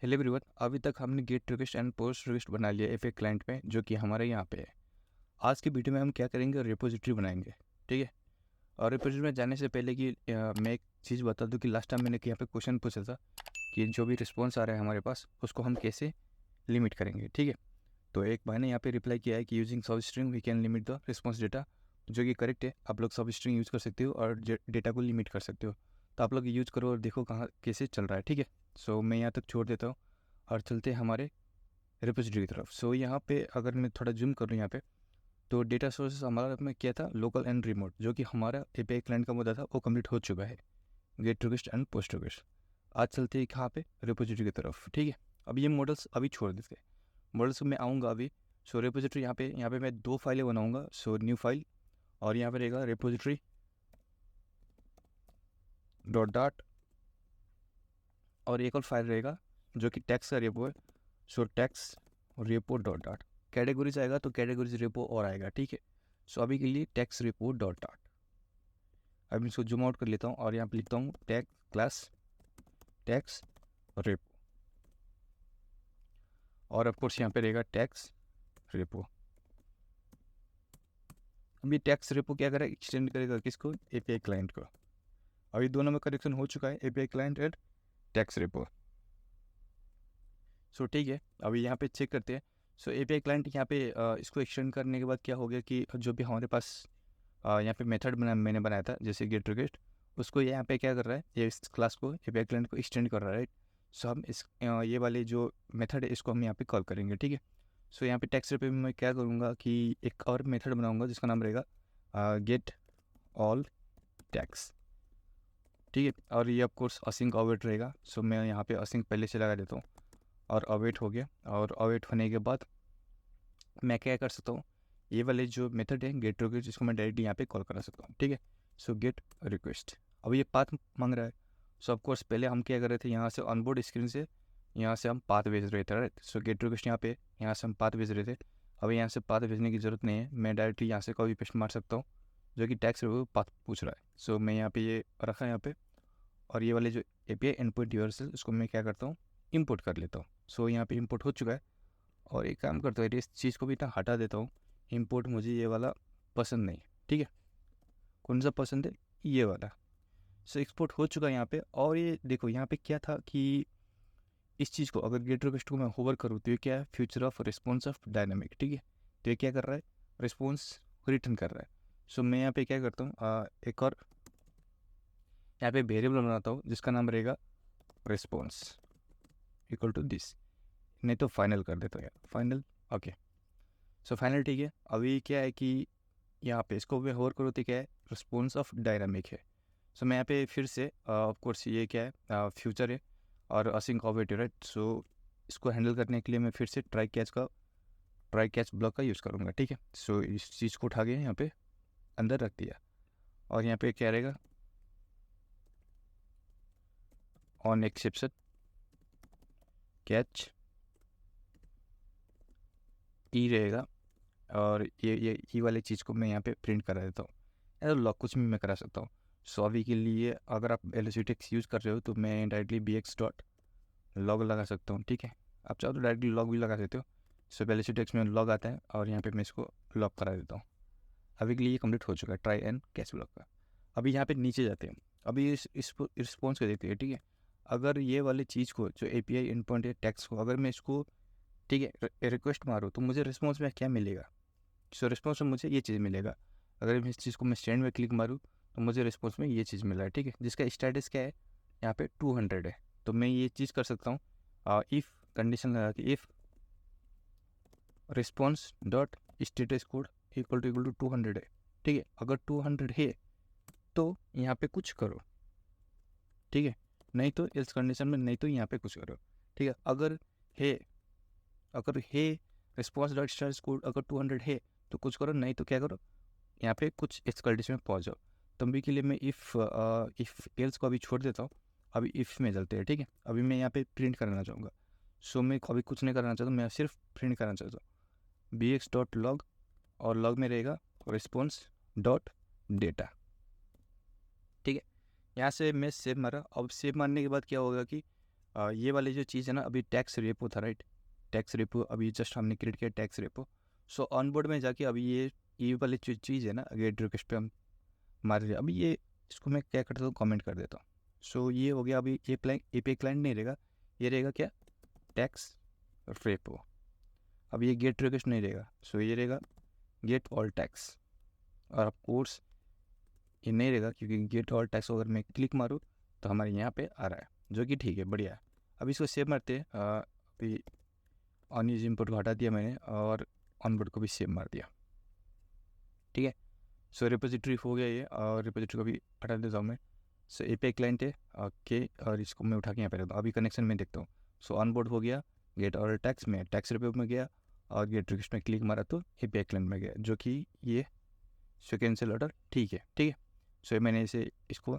Hello everyone, अभी तक हमने gate request and post request बना लिया एफए क्लाइंट में, जो कि हमारे यहाँ पे है। आज की वीडियो में हम क्या करेंगे, रिपोजिटरी बनाएंगे। ठीक है। और रिपोजिटरी में जाने से पहले कि मैं एक चीज़ बता दूं कि लास्ट टाइम मैंने यहाँ पे क्वेश्चन पूछा था कि जो भी रिस्पॉन्स आ रहा है हमारे पास उसको हम कैसे लिमिट करेंगे। ठीक है। तो एक भाई ने यहाँ पे रिप्लाई किया है कि using substring we can limit the response data, जो कि करेक्ट है। आप लोग सब स्ट्रिंग यूज़ कर सकते हो और डेटा को लिमिट कर सकते हो। तो आप लोग यूज़ करो और देखो कहाँ कैसे चल रहा है। ठीक है। सो मैं यहाँ तक छोड़ देता हूँ और चलते हैं हमारे रिपोजिटरी की तरफ। सो यहाँ पे अगर मैं थोड़ा जूम करूँ यहाँ पे, तो डेटा सोर्सेस हमारा में क्या था, लोकल एंड रिमोट, जो कि हमारा एपीआई क्लाइंट का मुद्दा था वो कंप्लीट हो चुका है। Gate request and post request. आज चलते हैं कहाँ पे, रिपोजिटरी की तरफ। ठीक है। अब ये मॉडल्स अभी छोड़ देते हैं, मॉडल्स में आऊँगा अभी। सो रिपोजिटरी यहाँ पे मैं दो फाइलें बनाऊँगा। सो न्यू फाइल, और यहाँ पे रहेगा रिपोजिटरी डॉट डॉट, और एक और फाइल रहेगा जो कि टैक्स का रेपो है। So tax repo dot dot. Categories आएगा तो कैटेगरीज रेपो और आएगा। ठीक है। सो अभी के लिए टैक्स रेपो डॉट डॉट। अब इसको जूम आउट कर लेता हूँ और यहाँ पे लिखता हूँ टैग क्लास टैक्स रेपो, और ऑफकोर्स यहाँ पे रहेगा टैक्स रेपो। अभी टैक्स रेपो क्या करेगा, एक्सटेंड करेगा किसको, एपीआई क्लाइंट को। अभी दोनों में कनेक्शन हो चुका है, API client and tax repo. So ठीक है, अभी यहाँ पे चेक करते हैं। सो एपीआई क्लाइंट यहाँ पे इसको एक्सटेंड करने के बाद क्या हो गया कि जो भी हमारे पास यहाँ पे मेथड मैंने बनाया था, जैसे गेट रिक्वेस्ट, उसको यहाँ पे क्या कर रहा है, ये इस क्लास को एपीआई क्लाइंट को एक्सटेंड कर रहा है, राइट। सो हम इस ये वाले जो मेथड है इसको हम यहाँ पे कॉल करेंगे। ठीक है। सो यहाँ पे टेक्स्ट पे मैं क्या करूँगा कि एक और मेथड बनाऊँगा जिसका नाम रहेगा गेट ऑल टैक्स। ठीक है। और ये ऑफकोर्स असिंक अवेट रहेगा। सो मैं यहाँ पे असिंक पहले से लगा देता हूँ, और अवेट हो गया। और अवेट होने के बाद मैं क्या कर सकता हूँ, ये वाले जो मेथड है गेट रिक्वेस्ट, जिसको मैं डायरेक्टली यहाँ पे कॉल करा सकता हूँ। ठीक है। सो गेट रिक्वेस्ट, अब ये पाथ मांग रहा है। सो ऑफकोर्स पहले हम क्या कर रहे थे, यहाँ से ऑनबोर्ड स्क्रीन से यहाँ से हम पाथ भेज रहे थे, राइट। सो गेट रिक्वेस्ट यहाँ से हम पाथ भेज रहे थे। अब यहाँ से पाथ भेजने की ज़रूरत नहीं है, मैं डायरेक्टली यहाँ से कॉपी पेस्ट मार सकता हूँ, जो कि टैक्स पाथ पूछ रहा है। सो मैं यहाँ पे ये रखा यहाँ पे, और ये वाले जो एपीआई इनपुट यूआरएल उसको मैं क्या करता हूँ, इंपोर्ट कर लेता हूँ। सो यहाँ पे इंपोर्ट हो चुका है। और एक काम करता हूँ, इस चीज़ को भी इतना हटा देता हूँ। इंपोर्ट मुझे ये वाला पसंद नहीं। ठीक है। कौन सा पसंद है, ये वाला। सो एक्सपोर्ट हो चुका है यहाँ पे। और ये देखो यहाँ पे क्या था कि इस चीज़ को अगर गेट रिक्वेस्ट को मैं होवर करूँ तो ये क्या है, future of response of dynamic. ठीक है। तो ये क्या कर रहा है, रिस्पॉन्स रिटर्न कर रहा है। सो मैं यहाँ पे क्या करता हूँ, एक और यहाँ पे वेरिएबल बनाता हूँ जिसका नाम रहेगा रिस्पॉन्स इक्वल टू दिस, नहीं तो फाइनल कर देता हूँ यार, फाइनल। ओके। So final. ठीक है। अभी क्या है कि यहाँ पे इसको मैं होवर करूँ तो क्या है, रिस्पॉन्स ऑफ डायनामिक है। सो मैं यहाँ पे फिर से ऑफ कोर्स ये क्या है, फ्यूचर है और असिंक ऑपरेटर, राइट। सो इसको हैंडल करने के लिए मैं फिर से ट्राई कैच ब्लॉक का यूज़ करूँगा। ठीक है। सो इस चीज़ को उठा के यहाँ पे अंदर रख दिया, और यहाँ पे क्या रहेगा, ऑन एक्सेप्शन कैच ई रहेगा। और ये वाली चीज़ को मैं यहाँ पे प्रिंट करा देता हूँ। ऐसा लॉग कुछ भी मैं करा सकता हूँ। सो अभी के लिए अगर आप एलएसयूटेक्स यूज़ कर रहे हो तो मैं डायरेक्टली bx डॉट लॉग लगा सकता हूँ। ठीक है। आप चाहो तो डायरेक्टली लॉग भी लगा सकते हो। सो एलएसयूटेक्स में लॉग आता है और यहाँ पे मैं इसको लॉग करा देता हूँ। अभी के लिए कंप्लीट हो चुका है ट्राई एंड कैच ब्लॉक का। अभी यहाँ पे नीचे जाते हैं, अभी इस रिस्पॉन्स को देखते हैं। ठीक है। अगर ये वाली चीज़ को जो एपीआई इनपुट है टैक्स को, अगर मैं इसको ठीक है रिक्वेस्ट मारूँ तो मुझे रिस्पॉन्स में क्या मिलेगा। सो रिस्पॉन्स में मुझे ये चीज़ मिलेगा। अगर मैं इस चीज़ को मैं स्टैंड में क्लिक मारूँ तो मुझे रिस्पॉन्स में ये चीज़ मिल रहा है। ठीक है। जिसका स्टेटस क्या है, यहाँ पे 200 है। तो मैं ये चीज़ कर सकता हूँ, इफ़ कंडीशन लगा के if response dot status code equal to 200 है। ठीक है। अगर 200 है तो यहाँ पे कुछ करो। ठीक है। नहीं तो इस कंडीशन में नहीं तो यहाँ पे कुछ करो। ठीक है। अगर है रिस्पॉन्स डॉट स्टेटस कोड अगर 200 है तो कुछ करो, नहीं तो क्या करो, यहाँ पे कुछ इस कंडीशन में पहुँच जाओ। तो अभी के लिए मैं इफ़ एल्स को अभी छोड़ देता हूँ। अभी इफ़ में चलते हैं। ठीक है। अभी मैं यहाँ पे प्रिंट करना चाहूँगा। सो मैं अभी कुछ नहीं करना चाहता, मैं सिर्फ प्रिंट करना चाहता हूँ bx डॉट लॉग, और लॉग में रहेगा रिस्पॉन्स डॉट डेटा। ठीक है। यहाँ से मैं सेव मारा। अब सेव मारने के बाद क्या होगा कि ये वाली जो चीज़ है ना, अभी टैक्स रेपो था, राइट। टैक्स रेपो अभी जस्ट हमने क्रिएट किया tax repo. So on board में जाके अभी ये वाली जो चीज़ है ना, गेट रिक्वेस्ट पे हम मार दिया। अभी ये इसको मैं क्या करता हूँ, कमेंट कर देता हूँ। सो ये हो गया। अभी ये एपीआई क्लाइंट नहीं रहेगा, ये रहेगा क्या, टैक्स रेपो। अब ये गेट रिक्वेस्ट नहीं रहेगा, सो ये रहेगा गेट ऑल टैक्स। और ऑफ कोर्स ये नहीं रहेगा, क्योंकि गेट ऑल टैक्स अगर मैं क्लिक मारूँ तो हमारे यहाँ पे आ रहा है, जो कि ठीक है, बढ़िया है। अब इसको सेव मारते हैं। अभी ऑन यूज इम्पोर्ट को हटा दिया मैंने, और ऑनबोर्ड को भी सेव मार दिया, ठीक है। सो रिपोजिटरी हो गया ये, और रिपोजिटरी को भी हटा देता हूँ मैं। सो एपीआई क्लाइंट है, ओके, और इसको मैं उठा के यहाँ पे रखता हूँ। अभी कनेक्शन में देखता हूँ। सो ऑनबोर्ड हो गया, गेट ऑल टैक्स में टैक्स रिव्यू में गया, और गेट रिक्वेस्ट में क्लिक मारा तो एपीआई क्लाइंट में गया, जो कि ये कैंसिल ऑर्डर, ठीक है, ठीक है। सो मैंने इसको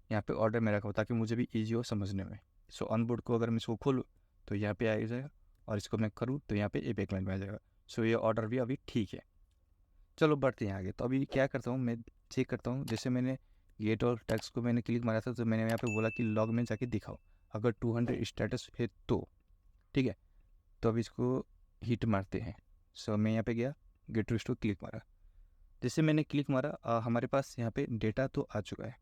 यहाँ पे ऑर्डर में रखा हो, ताकि मुझे भी ईजी हो समझने में। सो ऑनबोर्ड को अगर मैं इसको खोलूँ तो यहाँ पे आ जाएगा, और इसको मैं करूँ तो यहाँ पे एपीआई क्लाइंट में आ जाएगा। सो ये ऑर्डर भी अभी ठीक है। चलो बढ़ते हैं आगे। तो अभी क्या करता हूँ, मैं चेक करता हूँ। जैसे मैंने गेट और टैक्स को मैंने क्लिक मारा था, तो मैंने यहाँ पे बोला कि लॉग में जाके दिखाओ अगर 200 स्टेटस है तो, ठीक है। तो अभी इसको हिट मारते हैं। सो मैं यहाँ पे गया, गेट रिक्वेस्ट को क्लिक मारा। जैसे मैंने क्लिक मारा, हमारे पास यहाँ पे डेटा तो आ चुका है,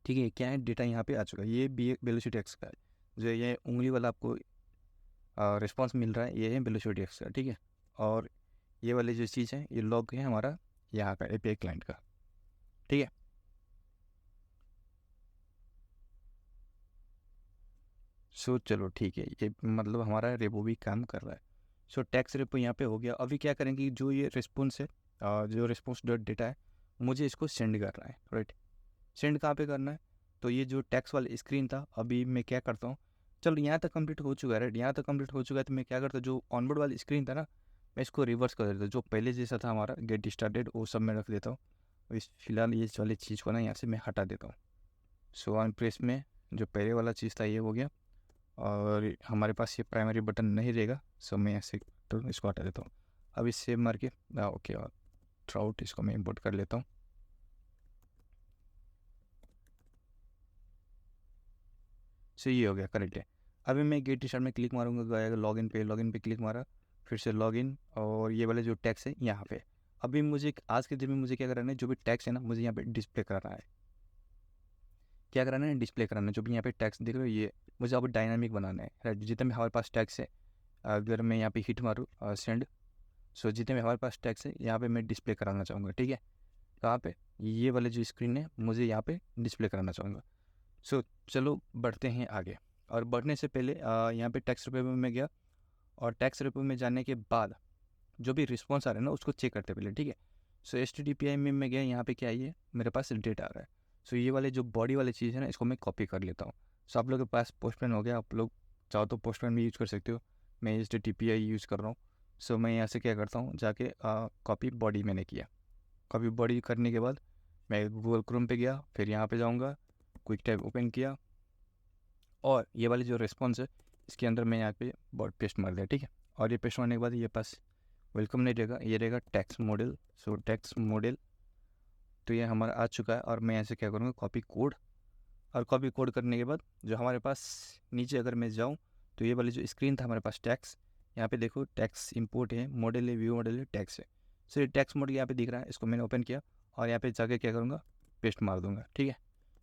ठीक है। क्या है, डेटा यहाँ पे आ चुका है। ये बी वेलोसिटी एक्स का है, जो ये उंगली वाला आपको रिस्पॉन्स मिल रहा है, ये है वेलोसिटी एक्स का, ठीक है। और ये वाली जो चीज़ है, ये लॉग है हमारा यहाँ का एपीआई क्लाइंट का, ठीक है। सो चलो ठीक है, ये मतलब हमारा रेपो भी काम कर रहा है। सो टैक्स रेपो यहाँ पे हो गया। अभी क्या करेंगे, जो ये रिस्पॉन्स है, जो रिस्पॉन्स डॉट डेटा है, मुझे इसको सेंड करना है, राइट। सेंड कहाँ पे करना है, तो ये जो टैक्स वाली स्क्रीन था, अभी मैं क्या करता हूँ, चलो यहाँ तक कंप्लीट हो चुका है, राइट। यहाँ तक कंप्लीट हो चुका है, तो मैं क्या करता हूँ, जो ऑनबोर्ड वाली स्क्रीन था ना, मैं इसको रिवर्स कर देता हूँ। जो पहले जैसा था हमारा गेट स्टार्टेड, वो सब मैं रख देता हूँ। इस फिलहाल ये वाली चीज़ को ना यहाँ से मैं हटा देता हूँ। सो ऑन प्रेस में जो पहले वाला चीज़ था, ये हो गया। और हमारे पास ये प्राइमरी बटन नहीं रहेगा, सो मैं ऐसे तो इसको हटा देता हूँ। अब इस सेव मार के ओके, और ट्राउट इसको मैं इंपोर्ट कर लेता हूँ। सो ये हो गया, करेक्ट है। अभी मैं गेट टी शर्ट में क्लिक मारूंगा, गया लॉगिन पे क्लिक मारा, फिर से लॉगिन, और ये वाले जो टैक्स है यहाँ पे। अभी मुझे आज के दिन में मुझे क्या कराना है, जो भी टैक्स है ना, मुझे यहाँ पे डिस्प्ले कराना है। क्या कराना है, डिस्प्ले कराना है। जो भी यहाँ पे टैक्स देख रहे हो, ये मुझे अब डायनामिक बनाना है, राइट। जितने भी हमारे पास टैक्स है, अगर मैं यहाँ पे हिट मारूँ सेंड, सो जितने भी हमारे पास टैक्स है यहाँ पे मैं डिस्प्ले कराना चाहूँगा, ठीक है। कहाँ पे, ये वाले जो स्क्रीन है, मुझे यहाँ पे डिस्प्ले कराना चाहूँगा। सो चलो बढ़ते हैं आगे। और बढ़ने से पहले यहाँ पे टैक्स रिव्यू में गया, और टैक्स रिव्यू में जाने के बाद जो भी रिस्पॉन्स आ रहा है ना, उसको चेक करते पहले, ठीक है। सो HTTPI में मैं गया, यहाँ पे क्या है, मेरे पास डेटा आ रहा है। सो ये वाले जो बॉडी वाली चीज़ है ना, इसको मैं कॉपी कर लेता हूँ। सो आप लोग के पास पोस्टमैन हो गया, आप लोग चाहो तो पोस्टमैन भी यूज़ कर सकते हो। मैं HTTPI यूज़ कर रहा हूँ। सो मैं यहाँ से क्या करता हूँ, जाके कॉपी बॉडी मैंने किया। कॉपी बॉडी करने के बाद मैं गूगल क्रोम पे गया, फिर यहाँ पे जाऊँगा, क्विक टैब ओपन किया, और ये वाली जो रिस्पॉन्स है, इसके अंदर मैं यहाँ पे बॉड पेस्ट मार दिया, ठीक है। और ये पेस्ट मारने के बाद ये पास वेलकम नहीं रहेगा, ये रहेगा tax model. So tax model तो ये हमारा आ चुका है। और मैं ऐसे क्या करूँगा, कॉपी कोड, और कॉपी कोड करने के बाद जो हमारे पास नीचे अगर मैं जाऊँ, तो ये वाली जो स्क्रीन था हमारे पास टैक्स, यहाँ पे देखो टैक्स इंपोर्ट है, मॉडल है, व्यू मॉडल है, टैक्स है। सो ये टैक्स मॉडल यहाँ पे दिख रहा है, इसको मैंने ओपन किया, और यहाँ पे जाके क्या करूँगा, पेस्ट मार दूंगा, ठीक है।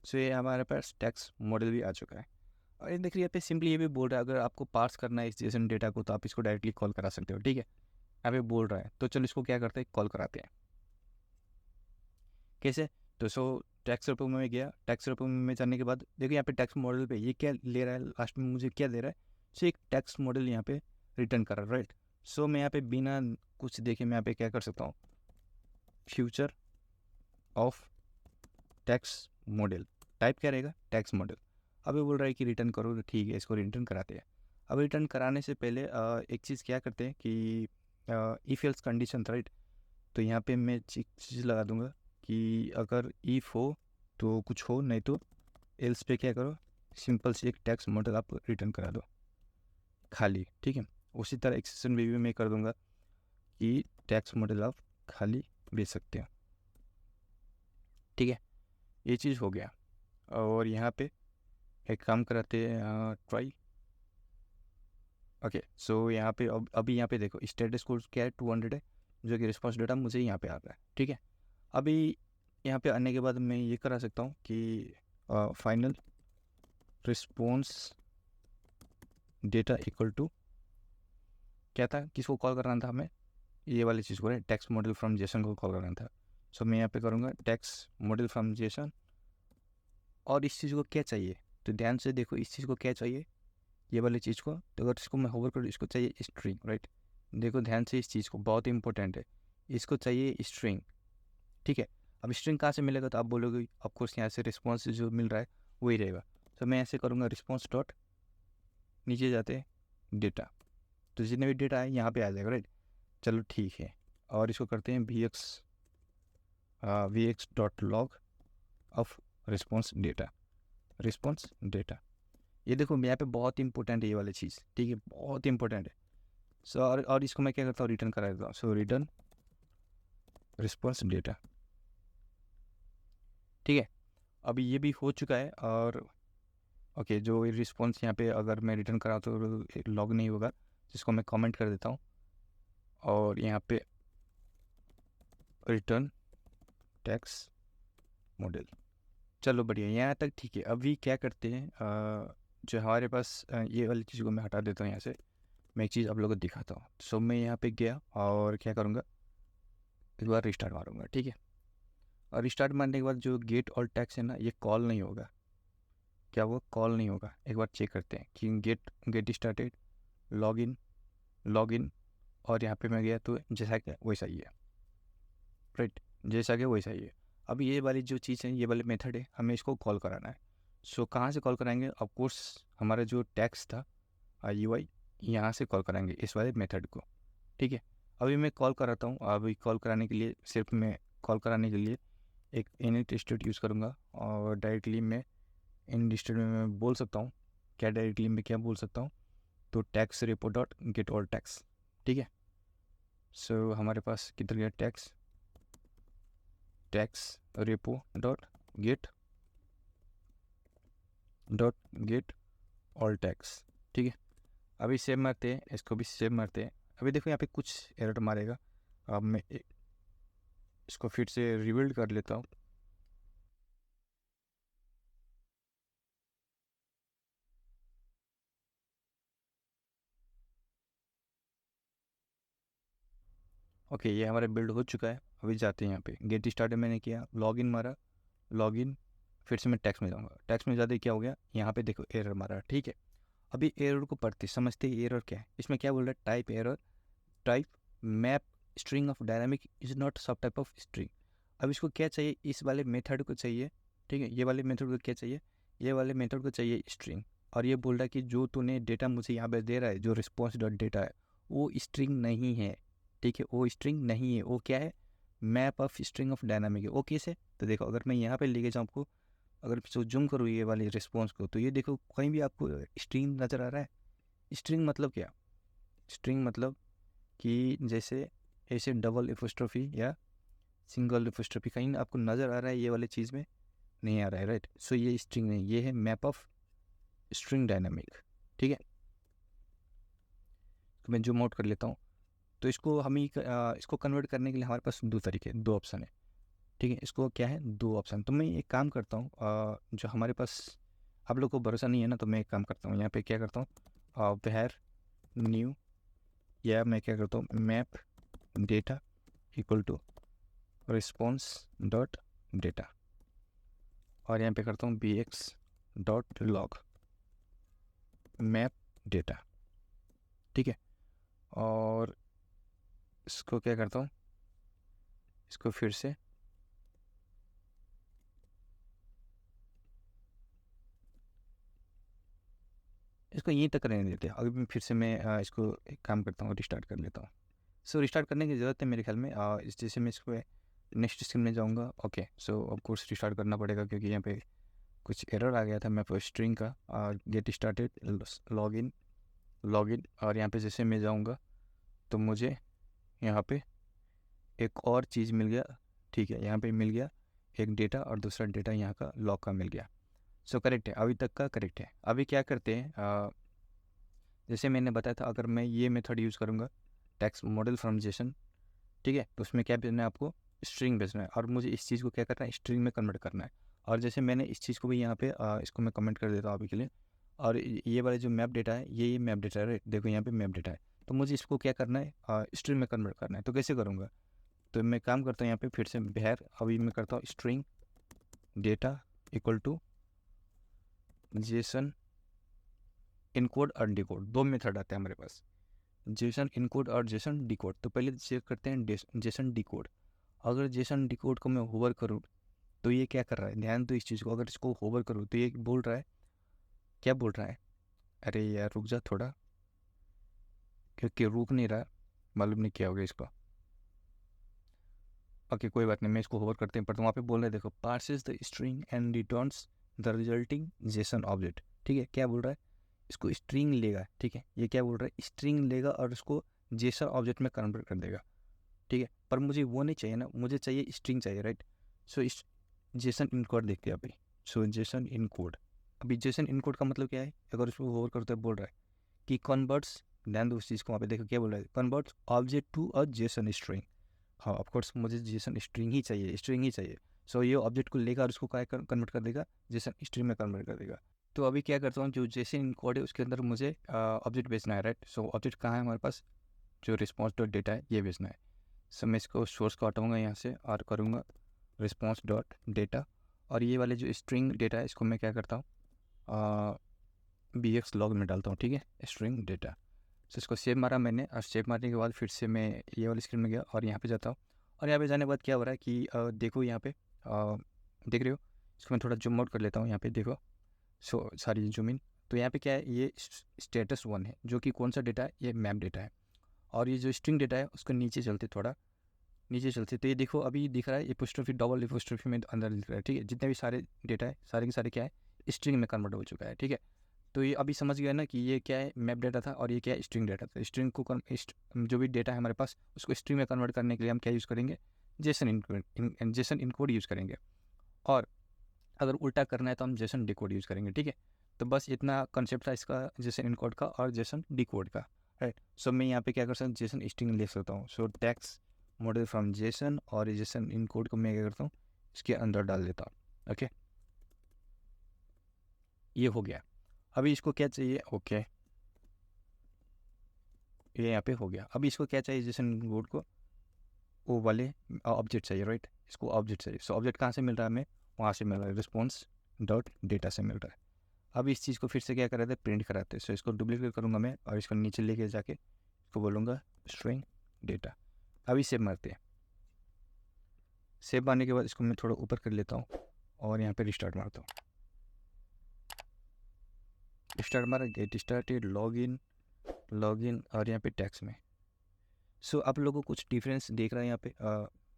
सो ये हमारे पास टैक्स मॉडल भी आ चुका है। और ये देखिए, यहाँ पे सिंपली ये भी बोल रहा है, अगर आपको पार्स करना है इस जेसन डेटा को, तो आप इसको डायरेक्टली कॉल करा सकते हो, ठीक है। यहाँ पे बोल रहा है, तो चलो इसको क्या करते हैं, कॉल कराते हैं। कैसे, तो टैक्स रिपोर्ट में गया, टैक्स रिपोर्ट में जाने के बाद देखिए, यहाँ पे टैक्स मॉडल पे ये क्या ले रहा है, लास्ट में मुझे क्या दे रहा है, एक टैक्स मॉडल यहाँ पे रिटर्न कर रहा है, राइट। सो मैं यहाँ पे बिना कुछ देखे मैं यहाँ पे क्या कर सकता हूँ, future of tax model, type क्या रहेगा, टैक्स मॉडल। अभी बोल रहा है कि रिटर्न करो, तो ठीक है, इसको रिटर्न कराते हैं। अब रिटर्न कराने से पहले एक चीज़ क्या करते हैं कि इफ एल्स कंडीशन, राइट। तो यहाँ पे मैं एक चीज़ लगा दूंगा कि अगर इफ़ हो तो कुछ हो, नहीं तो एल्स पे क्या करो, सिंपल सी एक टैक्स मॉडल आप रिटर्न करा दो खाली, ठीक है। उसी तरह एक्सेप्शन भी मैं कर दूंगा कि टैक्स मॉडल आप खाली भेज सकते हो, ठीक है। ये चीज़ हो गया। और यहाँ पे एक काम कराते हैं ट्राई। ओके, सो यहाँ पे अभी यहाँ पे देखो स्टेटस कोड क्या है, 200 है, जो कि रिस्पॉन्स डेटा मुझे यहाँ पे आ रहा है। ठीक है, अभी यहाँ पे आने के बाद मैं ये करा सकता हूँ कि final response data equal to क्या था, किसको कॉल करना था हमें, ये वाली चीज़ को, टेक्स्ट मॉडल फ्रॉम जेसन को कॉल करना था। सो मैं यहाँ पे करूँगा टेक्स्ट मॉडल फ्रॉम जेसन। और इस चीज़ को क्या चाहिए, तो ध्यान से देखो इस चीज़ को क्या चाहिए, ये वाली चीज़ को, तो अगर इसको मैं होवर करूँ, इसको चाहिए स्ट्रिंग, राइट। देखो ध्यान से इस चीज़ को, बहुत इंपॉर्टेंट है, इसको चाहिए स्ट्रिंग। ठीक है, अब स्ट्रिंग कहाँ से मिलेगा, तो आप बोलोगे ऑफकोर्स यहाँ से रिस्पॉन्स जो मिल रहा है वही रहेगा। तो मैं ऐसे करूँगा रिस्पॉन्स डॉट, नीचे जाते डेटा, तो जितने भी डेटा है यहाँ पे आ जाएगा, राइट। चलो ठीक है, और इसको करते हैं V X dot log of response data. ये देखो यहाँ पे बहुत इंपॉर्टेंट है ये वाली चीज़, ठीक है, बहुत इंपॉर्टेंट है। सो और इसको मैं क्या करता हूँ, रिटर्न करा देता हूँ। सो रिटर्न रिस्पॉन्स डेटा। ठीक है, अभी ये भी हो चुका है। और ओके, जो रिस्पॉन्स यहाँ पे अगर मैं रिटर्न करा तो लॉग नहीं होगा, जिसको मैं कमेंट कर देता हूँ, और यहाँ पे रिटर्न टेक्स्ट मॉडल। चलो बढ़िया, यहाँ तक ठीक है। अभी क्या करते हैं, जो हमारे पास ये वाली चीज़ को मैं हटा देता हूँ यहाँ से। मैं एक चीज़ आप लोगों को दिखाता हूँ। सो मैं यहाँ पे गया और क्या करूँगा, एक बार रिस्टार्ट मारूँगा। ठीक है, और रिस्टार्ट मारने के बाद जो गेट और टैक्स है ना, ये कॉल नहीं होगा। क्या वो कॉल नहीं होगा, एक बार चेक करते हैं कि गेट स्टार्टेड लॉग इन, और यहाँ पे मैं गया तो जैसा क्या वैसा ही है, राइट, जैसा कि वैसा ही है। अब ये वाली जो चीज़ है, ये वाले मेथड है, हमें इसको कॉल कराना है। सो कहाँ से कॉल कराएंगे, ऑफकोर्स हमारा जो टैक्स था UI, यहाँ से कॉल कराएंगे इस वाले मेथड को। ठीक है, अभी मैं कॉल कराता हूँ। अभी कॉल कराने के लिए सिर्फ मैं कॉल कराने के लिए एक इनिट स्टेट यूज़ करूँगा, और डायरेक्टली मैं इन स्टेट में मैं बोल सकता हूँ, क्या डायरेक्टली मैं क्या बोल सकता हूँ, तो tax repo dot get all tax. ठीक है, सो हमारे पास किधर गया tax repo dot get all tax. ठीक है, अभी सेव मारते हैं, इसको भी सेव मारते हैं। अभी देखो यहाँ पे कुछ एरर मारेगा। अब मैं इसको फिर से रिबिल्ड कर लेता हूँ। ओके, ये हमारा बिल्ड हो चुका है। अभी जाते हैं यहाँ पे गेट स्टार्ट मैंने किया, लॉगिन मारा, लॉगिन, फिर से मैं टैक्स में जाऊँगा। टैक्स में जाते क्या हो गया, यहाँ पे देखो एरर मारा। ठीक है, अभी एरर को पढ़ते समझते एरर क्या है। इसमें क्या बोल रहा है, type error, type map string of dynamic is not सब टाइप ऑफ स्ट्रिंग। अब इसको क्या चाहिए, इस वाले मेथड को चाहिए। ठीक है, ये वाले मेथड को क्या चाहिए, ये वाले मेथड को चाहिए स्ट्रिंग। और ये बोल रहा है कि जो तूने डेटा मुझे यहाँ पे दे रहा है, जो रिस्पॉन्स डॉट डेटा है, वो स्ट्रिंग नहीं है। ठीक है, वो स्ट्रिंग नहीं है, वो क्या है, map of string of dynamic है। वो कैसे, तो देखो अगर मैं यहाँ पे लेके जाऊँ आपको, अगर जूम करूँ ये वाली रिस्पॉन्स को, तो ये देखो कहीं भी आपको स्ट्रिंग नज़र आ रहा है। स्ट्रिंग मतलब क्या, स्ट्रिंग मतलब कि जैसे ऐसे डबल एपोस्ट्रोफी या सिंगल एपोस्ट्रोफी कहीं आपको नज़र आ रहा है, ये वाले चीज़ में नहीं आ रहा है, राइट। सो ये स्ट्रिंग नहीं, ये है मैप ऑफ स्ट्रिंग डायनामिक। ठीक है, तो मैं जूम आउट कर लेता हूँ। तो इसको इसको कन्वर्ट करने के लिए हमारे पास दो तरीके, दो ऑप्शन है। ठीक है, इसको क्या है, दो ऑप्शन। तो मैं एक काम करता हूँ, जो हमारे पास आप लोग को भरोसा नहीं है ना, तो मैं एक काम करता हूँ, यहाँ पे क्या करता हूँ, वेयर न्यू, या मैं क्या करता हूँ, map data equal to response dot data, और यहाँ पे करता हूँ bx dot log map data. ठीक है, और इसको क्या करता हूँ, इसको फिर से इसको यहीं तक रहने देते हैं। अभी फिर से मैं इसको एक काम करता हूँ, रिस्टार्ट कर लेता हूँ। सो रिस्टार्ट करने की ज़रूरत है मेरे ख्याल में। इस जैसे मैं इसको नेक्स्ट स्क्रीन में जाऊँगा। Okay, so of course restart करना पड़ेगा, क्योंकि यहाँ पे कुछ एरर आ गया था मैप स्ट्रिंग का। गेट स्टार्टेड लॉगिन, और यहाँ पे जैसे मैं जाऊँगा तो मुझे यहाँ पे एक और चीज़ मिल गया। ठीक है, यहाँ पे मिल गया एक डेटा, और दूसरा डेटा यहाँ का लॉग का मिल गया। सो करेक्ट है, अभी तक का करेक्ट है। अभी क्या करते हैं, जैसे मैंने बताया था, अगर मैं ये मेथड यूज़ करूँगा टेक्स्ट मॉडल फ्रॉम जेसन, ठीक है, तो उसमें क्या भेजना है आपको, स्ट्रिंग भेजना है, और मुझे इस चीज़ को क्या करना है, स्ट्रिंग में कन्वर्ट करना है। और जैसे मैंने इस चीज़ को भी यहाँ पे इसको मैं कमेंट कर देता हूँ अभी के लिए। और ये वाला जो मैप डेटा है, ये मैप डेटा है, देखो यहाँ पे मैप डेटा है, तो मुझे इसको क्या करना है, स्ट्रिंग में कन्वर्ट करना है। तो कैसे करूँगा, तो मैं काम करता हूँ यहाँ पे फिर से बिहार, अभी मैं करता हूँ string data equal to JSON encode और डिकोड, दो मेथड आते हैं हमारे पास, जेसन इनकोड और जेसन डिकोड। तो पहले चेक करते हैं जेसन डिकोड। अगर जेसन डिकोड को मैं होवर करूँ तो ये क्या कर रहा है, ध्यान दो इस चीज़ को, अगर इसको होवर करूँ तो ये बोल रहा है, क्या बोल रहा है, अरे यार रुक जा थोड़ा, क्योंकि रुक नहीं रहा, मालूम नहीं क्या हो गया इसको। ओके कोई बात नहीं, मैं इसको होवर करते हैं, पर वहाँ पे बोल रहे हैं देखो, purchase the string and returns the resulting Jason object. ठीक है, क्या बोल रहा है, इसको स्ट्रिंग लेगा, ठीक है, ये क्या बोल रहा है, स्ट्रिंग लेगा और उसको जेसन ऑब्जेक्ट में कन्वर्ट कर देगा। ठीक है, पर मुझे वो नहीं चाहिए ना, मुझे चाहिए स्ट्रिंग चाहिए, राइट। सो इस जेसन इनकोड देखते हैं अभी। सो जेसन इनकोड, अभी जेसन इनकोड का मतलब क्या है, अगर उसको होवर करते बोल रहा है कि कन्वर्ट्स, ध्यान दो उस चीज़ को, वहाँ पे देखो क्या बोल रहा है, converts object to a JSON string. हाँ ऑफकोर्स मुझे जेसन स्ट्रिंग ही चाहिए, स्ट्रिंग ही चाहिए। सो ये ऑब्जेक्ट को लेगा और उसको क्या कन्वर्ट कर देगा, जेसन स्ट्रिंग में कन्वर्ट कर देगा। तो अभी क्या करता हूँ, जो जेसन इनकोड है उसके अंदर मुझे ऑब्जेक्ट भेजना है, राइट। सो ऑब्जेक्ट कहाँ है हमारे पास, जो रिस्पॉन्स डॉट डेटा है ये भेजना है। सो मैं इसको सोर्स को हटाऊँगा यहाँ से और करूँगा रिस्पॉन्स डॉट डेटा, और ये वाले जो स्ट्रिंग डेटा है इसको मैं क्या करता हूँ, बी एक्स लॉग में डालता हूँ, ठीक है, स्ट्रिंग डेटा। सो इसको सेव मारा मैंने, और सेव मारने के बाद फिर से मैं ये वाली स्क्रीन में गया और यहाँ पे जाता हूँ। और यहाँ पे जाने के बाद क्या हो रहा है कि देखो यहाँ पे देख रहे हो, इसको मैं थोड़ा जूम आउट कर लेता हूँ, यहाँ पे देखो, सो सारी जूम इन। तो यहाँ पे क्या है, ये स्टेटस 1 है, जो कि कौन सा डेटा है, ये मैप डेटा है। और ये जो स्ट्रिंग डेटा है उसको नीचे चलते, थोड़ा नीचे चलते, तो ये देखो अभी दिख रहा है एपोस्ट्रोफी, डबल एपोस्ट्रोफी में अंदर दिख रहा है, ठीक है। जितने भी सारे डेटा है, सारे के सारे क्या है, स्ट्रिंग में कन्वर्ट हो चुका है, ठीक है। तो ये अभी समझ गया ना कि ये क्या है, मैप डेटा था और ये क्या है, स्ट्रिंग डेटा था। स्ट्रिंग को जो भी डेटा है हमारे पास उसको स्ट्रिंग में कन्वर्ट करने के लिए हम क्या यूज़ करेंगे, जेसन इनकोड यूज़ करेंगे। और अगर उल्टा करना है तो हम जेसन डिकोड यूज़ करेंगे, ठीक है। तो बस इतना कंसेप्ट था इसका, जेसन इनकोड का और जेसन डिकोड का, राइट। सो मैं यहाँ पे क्या कर सकता हूँ, जेसन स्ट्रिंग लिख सकता हूँ। सो टेक्स्ट मॉडल फ्रॉम जेसन, और जेसन इनकोड को मैं क्या करता हूँ, इसके अंदर डाल देता हूँ। ओके, ये हो गया। अभी इसको क्या चाहिए, ओके ये यहाँ पे हो गया। अभी इसको क्या चाहिए, जेसन इनकोड को वो वाले ऑब्जेक्ट चाहिए, राइट। इसको ऑब्जेक्ट चाहिए। सो ऑब्जेक्ट कहाँ से मिल रहा है हमें, वहाँ से मिल रहा है, रिस्पॉन्स डॉट डेटा से मिल रहा है। अब इस चीज़ को फिर से क्या कराते हैं, प्रिंट कराते हैं। सो इसको डुप्लीकेट करूँगा मैं और इसको नीचे लेके जाके इसको बोलूँगा स्ट्रिंग डेटा। अभी सेव मारते हैं। सेव मारने के बाद इसको मैं थोड़ा ऊपर कर लेता हूँ और यहाँ पे रिस्टार्ट मारता हूँ। स्टार्ट मारा, गेट स्टार्टेड, लॉगिन और यहाँ पे टैक्स में। सो आप लोगों को कुछ डिफरेंस देख रहा है यहाँ पे,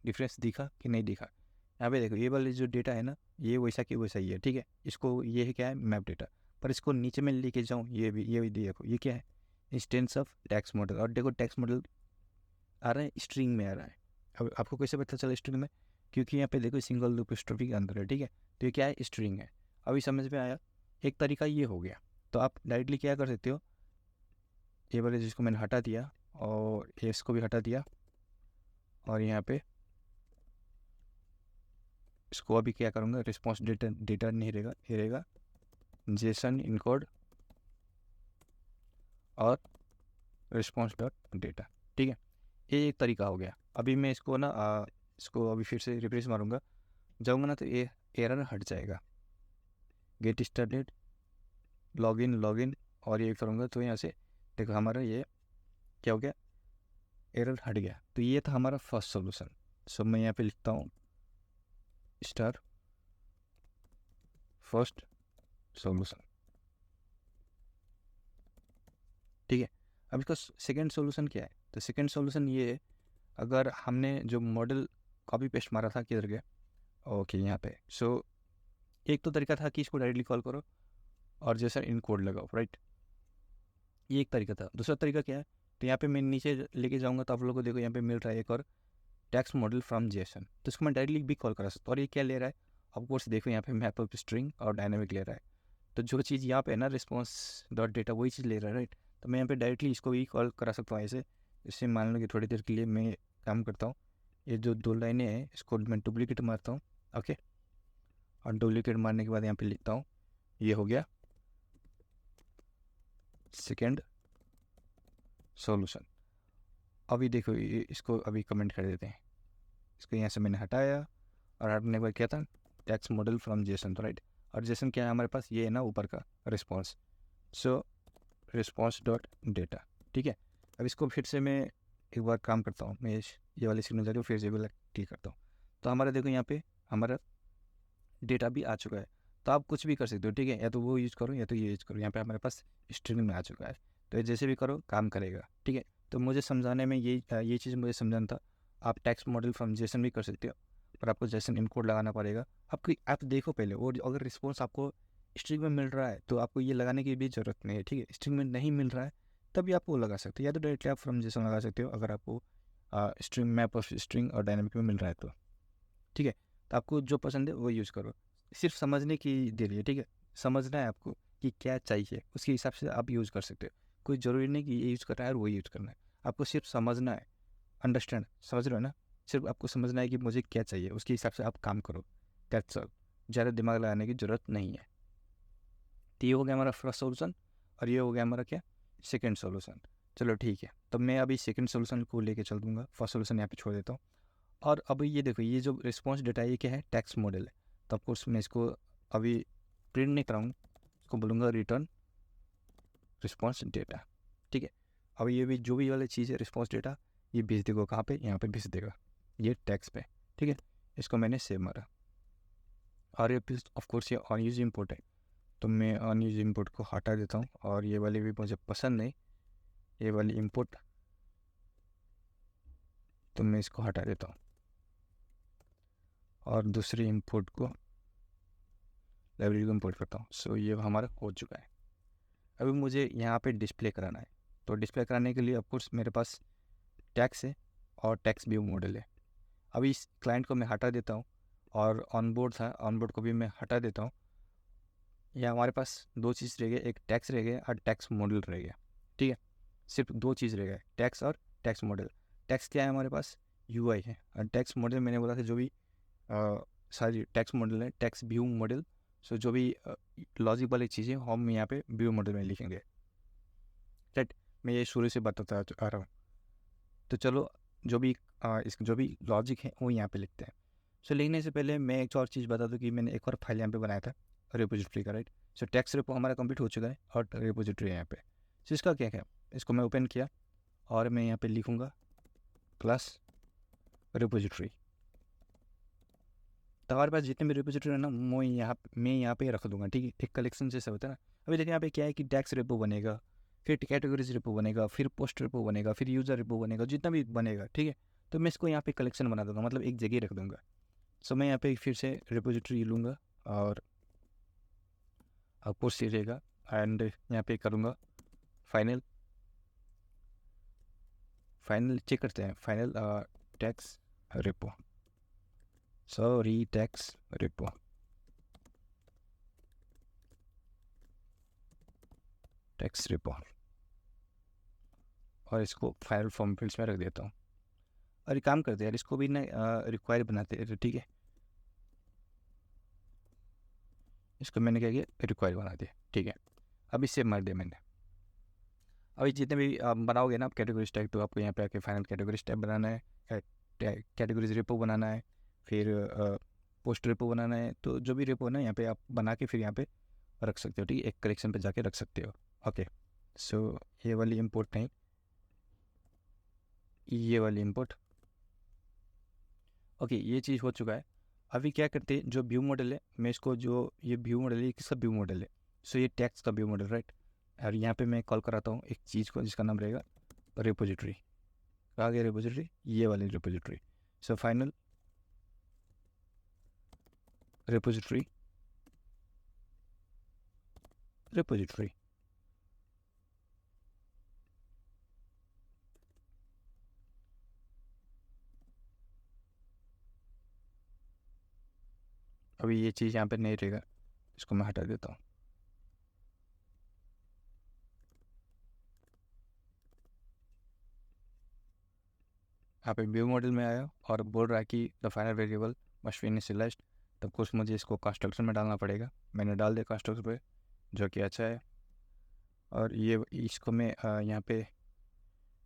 डिफरेंस दिखा कि नहीं दिखा। यहाँ पे देखो, ये वाले जो डेटा है ना, ये वैसा कि वैसा ही है, ठीक है। इसको ये है क्या है, मैप डेटा। पर इसको नीचे में लेके जाऊँ, ये भी देखो, ये क्या है, इंस्टेंस ऑफ टैक्स मॉडल। और देखो टैक्स मॉडल आ रहा है, स्ट्रिंग में आ रहा है। अब आपको कैसे पता चला स्ट्रिंग में, क्योंकि यहाँ पे देखो सिंगल लूप स्ट्रोफी के अंदर है, ठीक है। तो ये क्या है, स्ट्रिंग है। अभी समझ में आया, एक तरीका ये हो गया। तो आप डायरेक्टली क्या कर सकते हो, ये वाले जिसको मैंने हटा दिया और इसको भी हटा दिया, और यहाँ पे इसको अभी क्या करूँगा, रिस्पॉन्स डेटा डेटा नहीं रहेगा, ये रहेगा जेसन इनकोड और रिस्पॉन्स डॉट डेटा, ठीक है। ये एक तरीका हो गया। अभी मैं इसको ना इसको अभी फिर से रिफ्रेश मारूंगा, जाऊँगा ना, तो ये एरर हट जाएगा। गेट स्टार्टेड, लॉगिन और ये करूँगा तो यहाँ से देखो हमारा ये क्या हो गया, एरर हट गया। तो ये था हमारा फर्स्ट सोल्यूशन। सो मैं यहाँ पे लिखता हूँ स्टार फर्स्ट सोल्यूशन, ठीक है। अब इसका सेकेंड सोल्यूशन क्या है, तो सेकेंड सोल्यूशन ये है, अगर हमने जो मॉडल कॉपी पेस्ट मारा था किधर गया, ओके यहाँ पे। सो एक तो तरीका था कि इसको डायरेक्टली कॉल करो और जैसा इन कोड लगाओ, राइट। ये एक तरीका था। दूसरा तरीका क्या है, तो यहाँ पे मैं नीचे लेके जाऊँगा तो आप लोगों को देखो यहाँ पे मिल रहा है एक और टेक्स्ट मॉडल फ्रॉम जेसन। तो इसको मैं डायरेक्टली भी कॉल करा सकता हूँ। और ये क्या ले रहा है, ऑफ कोर्स देखो यहाँ पे मैप ऑफ स्ट्रिंग और डायनेमिक ले रहा है, तो जो चीज़ यहाँ पे है ना रिस्पॉन्स डॉट डेटा वही चीज़ ले रहा है, राइट। तो मैं यहाँ पे डायरेक्टली इसको भी कॉल करा सकता हूँ ऐसे। इससे मान लो कि थोड़ी देर के लिए मैं काम करता हूँ, ये जो 2 लाइनें हैं इसको मैं डुप्लीकेट मारता हूँ, ओके। और डुप्लीकेट मारने के बाद यहाँ पे लिखता हूँ, ये हो गया सेकेंड सॉल्यूशन। अभी देखो इसको अभी कमेंट कर देते हैं, इसको यहाँ से मैंने हटाया, और हटाने के बाद क्या था, टेक्स्ट मॉडल फ्रॉम जेसन, तो राइट। और जेसन क्या है हमारे पास, ये है ना ऊपर का रिस्पॉन्स, सो रिस्पॉन्स डॉट डेटा, ठीक है। अब इसको फिर से मैं एक बार काम करता हूँ, मैं ये वाली स्क्रीन में जाकर फिर से वाला क्लिक करता हूँ, तो हमारा देखो यहाँ पे हमारा डेटा भी आ चुका है। तो आप कुछ भी कर सकते हो, ठीक है, या तो वो यूज़ करो या तो ये यूज़ करो, यहाँ पे हमारे पास स्ट्रिंग में आ चुका है, तो जैसे भी करो काम करेगा, ठीक है। तो मुझे समझाने में ये चीज़ मुझे समझाना था। आप टेक्स्ट मॉडल फ्रॉम जेसन भी कर सकते हो, पर आपको जेसन इनकोड लगाना पड़ेगा। आपकी आप देखो पहले, और अगर रिस्पॉन्स आपको स्ट्रिंग में मिल रहा है तो आपको ये लगाने की भी ज़रूरत नहीं है, ठीक है। स्ट्रिंग में नहीं मिल रहा है तभी आप वो लगा सकते हो, या तो डायरेक्टली आप फ्रॉम जेसन लगा सकते हो अगर आपको स्ट्रिंग मैप ऑफ स्ट्रिंग और डायनेमिक में मिल रहा है तो, ठीक है। तो आपको जो पसंद है वो यूज़ करो, सिर्फ समझने की देरी है, ठीक है। समझना है आपको कि क्या चाहिए, उसके हिसाब से आप यूज़ कर सकते हो। कोई ज़रूरी नहीं कि ये यूज़ करना है और वो यूज़ करना है, आपको सिर्फ समझना है, अंडरस्टैंड, समझ रहे हो ना। सिर्फ आपको समझना है कि मुझे क्या चाहिए, उसके हिसाब से आप काम करो, दैट्स ऑल। ज़्यादा दिमाग लगाने की ज़रूरत नहीं है। तो ये हो गया हमारा फर्स्ट सोल्यूशन, और ये हो गया हमारा क्या, सेकेंड सोल्यूशन। चलो ठीक है, तो मैं अभी सेकेंड सोल्यूशन को लेके चल दूँगा, फर्स्ट सोल्यूशन यहाँ पे छोड़ देता हूँ। और अभी ये देखो, ये जो रिस्पॉन्स डेटा ये क्या है, टेक्स्ट मॉडल है। तो ऑफकोर्स मैं इसको अभी प्रिंट नहीं कराऊंगा, इसको बोलूँगा रिटर्न रिस्पॉन्स डेटा, ठीक है। अब ये भी जो भी वाली चीज़ है रिस्पॉन्स डेटा, ये भेज देगा कहाँ पे, यहाँ पे भेज देगा, ये टेक्स्ट पे, ठीक है। इसको मैंने सेव मारा, और ये ऑफकोर्स ये अनयूज इम्पोर्ट है, तो मैं अनयूज इम्पोर्ट को हटा देता हूँ, और ये वाली भी मुझे पसंद नहीं, ये वाली इम्पोर्ट, तो मैं इसको हटा देता हूँ, और दूसरी इम्पोर्ट को लाइब्रेरी को इम्पोर्ट करता हूँ। सो ये हमारा हो चुका है। अभी मुझे यहाँ पे डिस्प्ले कराना है, तो डिस्प्ले कराने के लिए ऑफकोर्स मेरे पास टैक्स है और टैक्स व्यू मॉडल है। अभी इस क्लाइंट को मैं हटा देता हूँ, और ऑनबोर्ड था, ऑनबोर्ड को भी मैं हटा देता हूँ। यहाँ हमारे पास 2 चीज़ रह गए, एक टैक्स रह गया और टैक्स मॉडल रह गया, ठीक है। सिर्फ 2 चीज़ रह गए, टैक्स और टैक्स मॉडल। टैक्स क्या है हमारे पास, यूआई है, और टैक्स मॉडल मैंने बोला था जो भी सारी टैक्स मॉडल है, टैक्स व्यू मॉडल। सो जो भी लॉजिक वाली चीज़ें हम यहाँ पे व्यू मॉडल में लिखेंगे, राइट। मैं ये शुरू से बताता आ रहा हूँ। तो चलो जो भी जो भी लॉजिक है वो यहाँ पे लिखते हैं। सो लिखने से पहले मैं एक और चीज़ बता दूँ कि मैंने एक और फाइल यहाँ पे बनाया था रिपोजिटरी का, राइट। सो टैक्स रिपो हमारा कंप्लीट हो चुका है, और रिपोजिटरी है यहाँ पे। सो इसका क्या है, इसको मैं ओपन किया, और मैं यहाँ पे लिखूँगा क्लास रिपोजिटरी। तो हमारे पास जितने भी रिपोजिटरी है ना, मैं यहाँ पे रख दूँगा, ठीक है। एक कलेक्शन जैसा होता है ना। अभी देखिए यहाँ पे क्या है कि टैक्स रिपो बनेगा, फिर कैटेगरीज रिपो बनेगा, फिर पोस्ट रिपो बनेगा, फिर यूज़र रिपो बनेगा, जितना भी बनेगा, ठीक है। तो मैं इसको यहाँ पे कलेक्शन बना दूँगा, मतलब एक जगह रख दूँगा। सो मैं यहाँ पे फिर से रिपोजिटरी लूँगा, और पोस्ट ही रहेगा, एंड यहाँ पे करूँगा फाइनल फाइनल चेक करते हैं, final tax repo, sorry tax repo, tax repo, और इसको फाइनल फॉर्म फील्ड्स में रख देता हूँ। और एक काम करते हैं यार, इसको भी ना रिक्वायर बनाते हैं, ठीक है। इसको मैंने क्या किया, रिक्वायर बना दिया, ठीक है। अब इससे मार दिया मैंने। अभी जितने भी आप बनाओगे ना आप कैटेगरी टैग, तो आपको यहाँ पे आके फाइनल कैटेगरी टैग बनाना है, कैटेगरीज रिपो बनाना है, फिर पोस्ट रिपो बनाना है। तो जो भी रिपो है ना यहाँ पे आप बना के फिर यहाँ पे रख सकते हो, ठीक है। एक कलेक्शन पे जाके रख सकते हो, ओके। सो ये वाली इम्पोर्ट नहीं, ये वाली इम्पोर्ट, ओके, ये चीज़ हो चुका है। अभी क्या करते हैं, जो व्यू मॉडल है, मैं इसको जो ये व्यू मॉडल है, ये किसका व्यू मॉडल है, सो ये टैक्स का व्यू मॉडल, राइट। और यहाँ पे मैं कॉल कराता हूँ एक चीज़ को जिसका नाम रहेगा रिपोजिटरी। कहाँ गया रिपोजिटरी, ये वाली repository. So final repository repository, अभी ये चीज़ यहाँ पे नहीं रहेगा, इसको मैं हटा देता हूँ। यहाँ पे व्यू मॉडल में आया और बोल रहा है कि the final variable must be initialised. तब कुछ मुझे इसको कंस्ट्रक्शन में डालना पड़ेगा। मैंने डाल दिया कंस्ट्रक्शन पे, जो कि अच्छा है। और ये इसको मैं यहाँ पे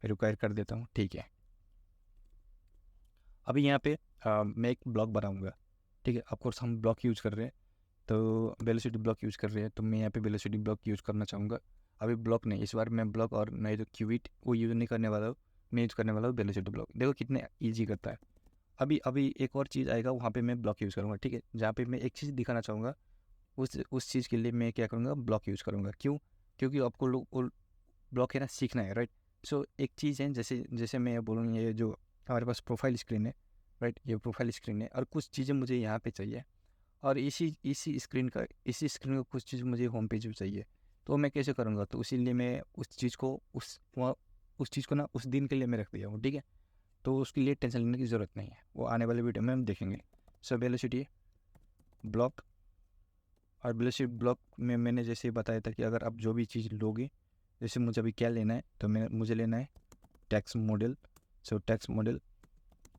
रिक्वायर कर देता हूँ, ठीक है। अभी यहाँ पे मैं एक ब्लॉक बनाऊँगा, ठीक है। ऑफकोर्स हम ब्लॉक यूज़ कर रहे हैं, तो वेलोसिटी ब्लॉक यूज़ कर रहे हैं, तो मैं यहाँ पे वेलोसिटी ब्लॉक यूज़ करना चाहूँगा। अभी ब्लॉक नहीं, इस बार मैं ब्लॉक और नहीं तो क्यूबिट वो यूज़ नहीं करने वाला हूँ। मैं यूज़ करने वाला हूँ वेलोसिटी ब्लॉक। देखो कितने ईजी करता है। अभी अभी एक और चीज़ आएगा, वहाँ पे मैं ब्लॉक यूज़ करूँगा, ठीक है। जहाँ पे मैं एक चीज़ दिखाना चाहूँगा, उस चीज़ के लिए मैं क्या करूँगा, ब्लॉक यूज़ करूँगा। क्यों? क्योंकि आपको लोग ब्लॉक है ना, सीखना है, राइट। सो एक चीज़ है, जैसे जैसे मैं बोलूँ, ये जो हमारे पास प्रोफाइल स्क्रीन है, राइट, ये प्रोफाइल स्क्रीन है और कुछ चीज़ें मुझे यहाँ पे चाहिए, और इसी स्क्रीन का कुछ चीज़ मुझे होम पेज पे चाहिए। तो मैं कैसे करूँगा? तो इसीलिए मैं उस चीज़ को ना उस दिन के लिए मैं रख दिया हूँ, ठीक है। तो उसके लिए टेंशन लेने की ज़रूरत नहीं है, वो आने वाले वीडियो में हम देखेंगे। सो वेलोसिटी ब्लॉक, और वेलोसिटी ब्लॉक में मैंने जैसे बताया था कि अगर आप जो भी चीज़ लोगे, जैसे मुझे अभी क्या लेना है, तो मुझे लेना है tax model. So tax model,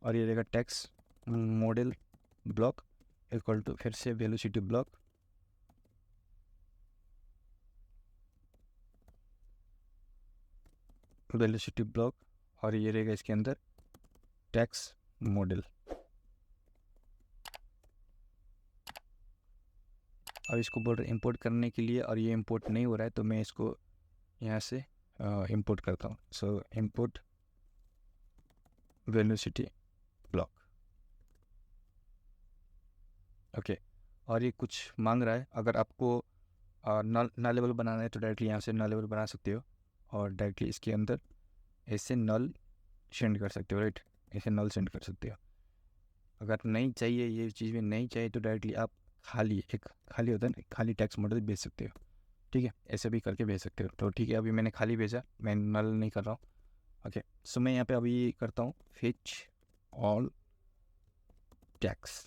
और ये रहेगा tax model block equal to फिर से वेलोसिटी ब्लॉक, वेलोसिटी ब्लॉक, और ये रहेगा इसके अंदर टैक्स मॉडल। अब इसको बोल रहे इंपोर्ट करने के लिए, और ये इंपोर्ट नहीं हो रहा है, तो मैं इसको यहाँ से इंपोर्ट करता हूँ। सो इंपोर्ट वेलोसिटी ब्लॉक, ओके। और ये कुछ मांग रहा है, अगर आपको नल लेवल बनाना है तो डायरेक्टली यहाँ से नल लेवल बना सकते हो, और डायरेक्टली इसके अंदर ऐसे नल सेंड कर सकते हो, राइट, ऐसे नल सेंड कर सकते हो। अगर नहीं चाहिए, ये चीज़ में नहीं चाहिए, तो डायरेक्टली आप खाली होता है ना, खाली टेक्स्ट मॉडल भेज सकते हो, ठीक है। ऐसे भी करके भेज सकते हो। तो ठीक है, अभी मैंने खाली भेजा, मैं नल नहीं कर रहा हूँ, ओके। सो मैं यहाँ पे अभी करता हूँ फिच ऑल टैक्स,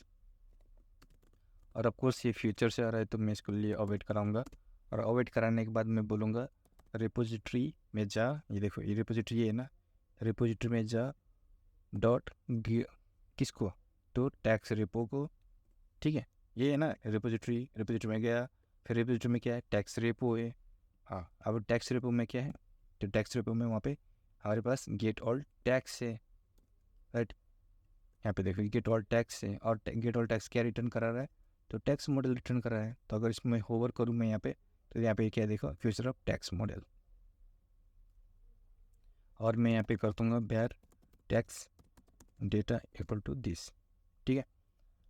और ऑफकोर्स ये फ्यूचर से आ रहा है, तो मैं इसके लिए अवॉइड कराऊंगा, और अवॉइड कराने के बाद मैं बोलूँगा रिपोजिटरी में जा। ये देखो, ये रिपोजिटरी है ना, रिपोजिटरी में जा, डॉट किसको, तो टैक्स रिपो को, ठीक है। ये है ना रिपोजिटरी में गया, फिर रिपोजिटरी में क्या है, टैक्स रेपो है। हाँ, अब टैक्स रेपो में क्या है, तो टैक्स रेपो में वहाँ पे हमारे पास गेट ऑल टैक्स है, राइट। यहाँ पे देखो गेट ऑल टैक्स है, और गेट ऑल टैक्स क्या रिटर्न करा रहा है, तो टैक्स मॉडल रिटर्न करा है। तो अगर इसमें होवर करूँ मैं यहाँ पे, तो यहाँ पे क्या देखो, फ्यूचर ऑफ टैक्स मॉडल, और मैं यहाँ पे कर दूँगा bare tax data equal to this, ठीक है।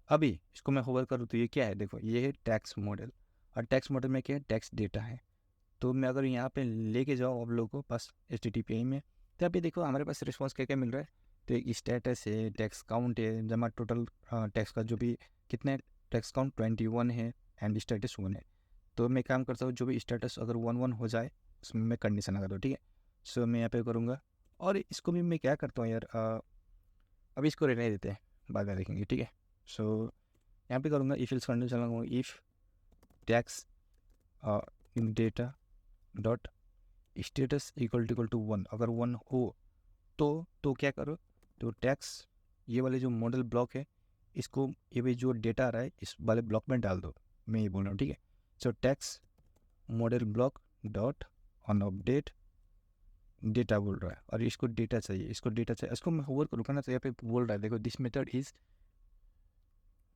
अभी इसको मैं होवर करूँ तो ये क्या है, देखो ये है टैक्स मॉडल, और टैक्स मॉडल में क्या है, टैक्स डेटा है। तो मैं अगर यहाँ पे लेके जाऊँ आप लोगों को पास HTTP में, तो अभी देखो हमारे पास रिस्पॉन्स क्या क्या मिल रहा है। तो एक स्टेटस है, टैक्स काउंट है, जमा टोटल टैक्स का जो भी कितने, टैक्स काउंट 21 है, एंड स्टेटस 1 है। तो मैं काम करता हूँ, जो भी स्टेटस अगर 1 हो जाए, उसमें मैं कंडीशन लगा दूँ, ठीक है। सो मैं यहाँ पे करूँगा, और इसको भी मैं क्या करता हूँ यार, अभी इसको रहने देते हैं, बाद में देखेंगे, ठीक है। सो यहाँ पे करूँगा इफ एल्स कंडीशन लगाऊंगा, if tax data dot status equal to 1, अगर 1 हो तो क्या करो, तो टैक्स ये वाले जो मॉडल ब्लॉक है, इसको ये भी जो डेटा आ रहा है इस वाले ब्लॉक में डाल दो, मैं ये बोल रहा हूँ, ठीक है। सो tax model block dot on update data बोल रहा है, और इसको डेटा चाहिए, इसको मैं होवर करूँगा ना, तो यहाँ पे बोल रहा है, देखो this method is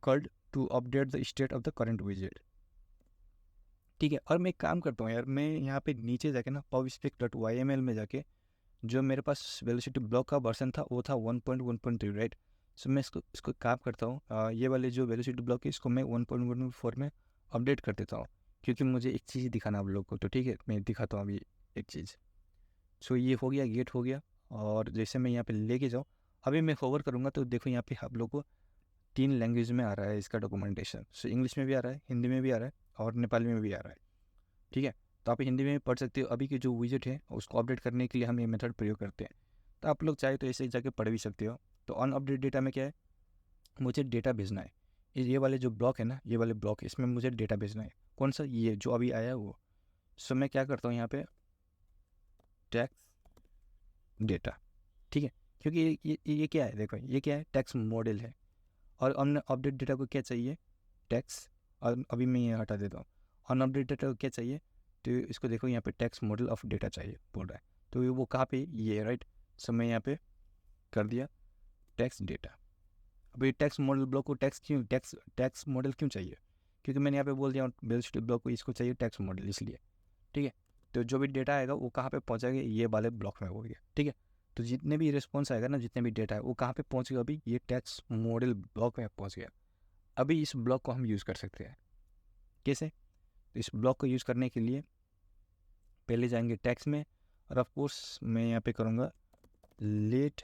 called to update the state of the current विजेट, ठीक है। और मैं एक काम करता हूँ यार, मैं यहाँ पे नीचे जाके ना pubspec.yml में जाके, जो मेरे पास वेलोसिटी ब्लॉक का वर्जन था वो था 1.1.3, राइट। सो मैं इसको काम करता हूँ, ये वाले जो वेलोसिटी ब्लॉक है इसको मैं 1.1.4 में अपडेट कर देता हूँ, क्योंकि मुझे एक चीज़ दिखाना आप लोग को। तो ठीक है, मैं दिखाता हूँ अभी एक चीज़। सो ये हो गया, गेट हो गया, और जैसे मैं यहाँ पे लेके जाऊँ, अभी मैं होवर करूँगा, तो देखो यहाँ पे आप लोग को 3 लैंग्वेज में आ रहा है इसका डॉक्यूमेंटेशन। सो इंग्लिश में भी आ रहा है, हिंदी में भी आ रहा है, और नेपाली में भी आ रहा है, ठीक है। तो आप हिंदी में पढ़ सकते हो। अभी की जो विजेट है उसको अपडेट करने के लिए हम ये मेथड प्रयोग करते हैं, तो आप लोग चाहे तो ऐसे जाके पढ़ भी सकते हो। तो अन अपडेट डेटा में क्या है, मुझे डेटा भेजना है, ये वाले जो ब्लॉक है ना, ये वाले ब्लॉक, इसमें मुझे डेटा भेजना है। कौन सा? ये जो अभी आया है वो। सो मैं क्या करता हूँ यहाँ पे, टैक्स डेटा, ठीक है। क्योंकि ये क्या है, देखो ये क्या है, टैक्स मॉडल है। और हमने अपडेट डेटा को क्या चाहिए, टैक्स। और अभी मैं ये हटा देता हूँ। अनअपडेट डेटा को क्या चाहिए, तो इसको देखो यहाँ पे टैक्स मॉडल ऑफ डेटा चाहिए बोल रहा है। तो वो कहाँ पे, ये राइट। सो मैं यहाँ पे कर दिया टैक्स डेटा। अभी टैक्स मॉडल ब्लॉक को टैक्स मॉडल क्यों चाहिए, क्योंकि मैंने यहाँ पे बोल दिया वेलोसिटी ब्लॉक को इसको चाहिए टैक्स मॉडल, इसलिए। ठीक है। तो जो भी डेटा आएगा वो कहाँ पे पहुँचेगा, ये वाले ब्लॉक में हो गया। ठीक है। तो जितने भी रिस्पॉन्स आएगा ना, जितने भी डेटा है वो कहाँ पे पहुँच गया, अभी ये टैक्स मॉडल ब्लॉक में पहुँच गया। अभी इस ब्लॉक को हम यूज़ कर सकते हैं। कैसे? तो इस ब्लॉक को यूज़ करने के लिए पहले जाएंगे टैक्स में, और ऑफ कोर्स मैं यहाँ पे करूँगा let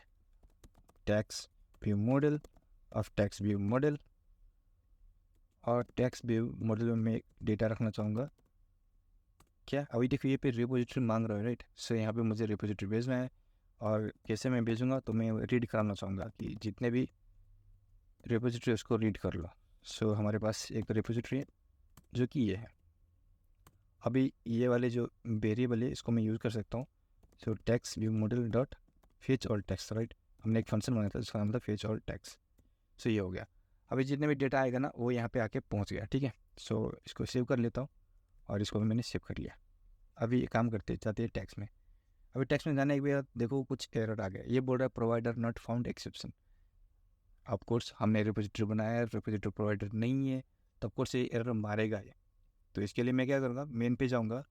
tax view model of tax view model. और टैक्स व्यू मॉडल में मैं डेटा रखना चाहूँगा क्या, अभी देखो ये पे रिपोजिटरी मांग रहा है राइट। सो यहाँ पे मुझे रिपोजिटरी भेजना है, और कैसे मैं भेजूँगा, तो मैं रीड कराना चाहूँगा कि जितने भी रिपोजिटरी उसको रीड कर लो। सो हमारे पास एक रिपोजिटरी है जो कि ये है। अभी ये वाले जो वेरिएबल है इसको मैं यूज़ कर सकता हूँ। So tax view model dot fetch all tax, right. हमने एक फंक्शन बनाया था जिसका नाम था फेच ऑल टैक्स। सो ये हो गया। अभी जितने भी डेटा आएगा ना वो यहाँ पे आके पहुँच गया। ठीक है। सो इसको सेव कर लेता हूँ, और इसको भी मैंने सेव कर लिया। अभी ये काम करते जाते हैं टैक्स में। अभी टैक्स में जाने के बाद देखो कुछ एरर आ गया, ये बोल रहा है provider not found exception. Of course हमने रिपोजिटरी बनाया है, रिपोजिटरी प्रोवाइडर नहीं है, तो ऑफ कोर्स ये एरर मारेगा ये। तो इसके लिए मैं क्या करूँगा, मेन पे जाऊँगा,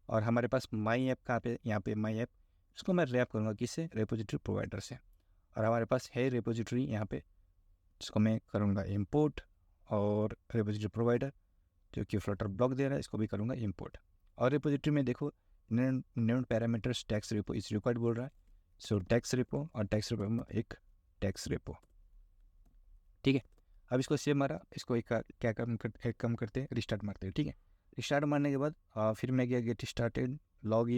और हमारे पास माई ऐप कहाँ पे, यहाँ पे माई ऐप, इसको मैं रैप करूँगा किससे, रिपोजिटरी प्रोवाइडर से। और हमारे पास है रिपोजिटरी यहाँ पे, जिसको मैं करूँगा इम्पोर्ट, और रिपोजिटरी प्रोवाइडर जो कि फ्लटर ब्लॉक दे रहा है इसको भी करूँगा इम्पोर्ट। और रिपोजिटरी में देखो name parameters tax repo is required बोल रहा है। सो टैक्स रिपो, और टैक्स रिपो में एक टैक्स रिपो। ठीक है। अब इसको सेव मारा, इसको एक कम करते हैं, रिस्टार्ट मारते हैं। ठीक है। रिस्टार्ट मारने के बाद फिर मैं गया gate started, log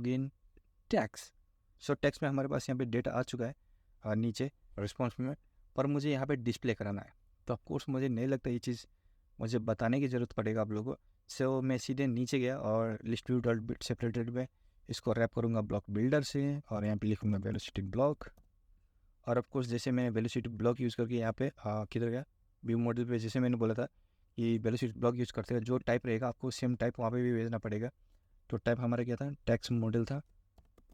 in tax. So tax में हमारे पास यहाँ पे डेटा आ चुका है, नीचे रिस्पॉन्स में, पर मुझे यहाँ पे डिस्प्ले कराना है। तो ऑफकोर्स मुझे नहीं लगता ये चीज़ मुझे बताने की ज़रूरत पड़ेगा आप लोगों को। सो मैं सीधे नीचे गया, और list view dot bit separated में इसको रैप करूँगा ब्लॉक बिल्डर से, और यहाँ पे लिखूँगा वेलोसिटी ब्लॉक। और ऑफकोर्स जैसे मैंने वेलोसिटी ब्लॉक यूज़ करके यहाँ पे किधर गया, व्यू मॉडल पे, जैसे मैंने बोला था कि वेलोसिटी ब्लॉक यूज़ करते हैं जो टाइप रहेगा आपको सेम टाइप वहाँ पे भी भेजना पड़ेगा। तो टाइप हमारा क्या था, टैक्स मॉडल था।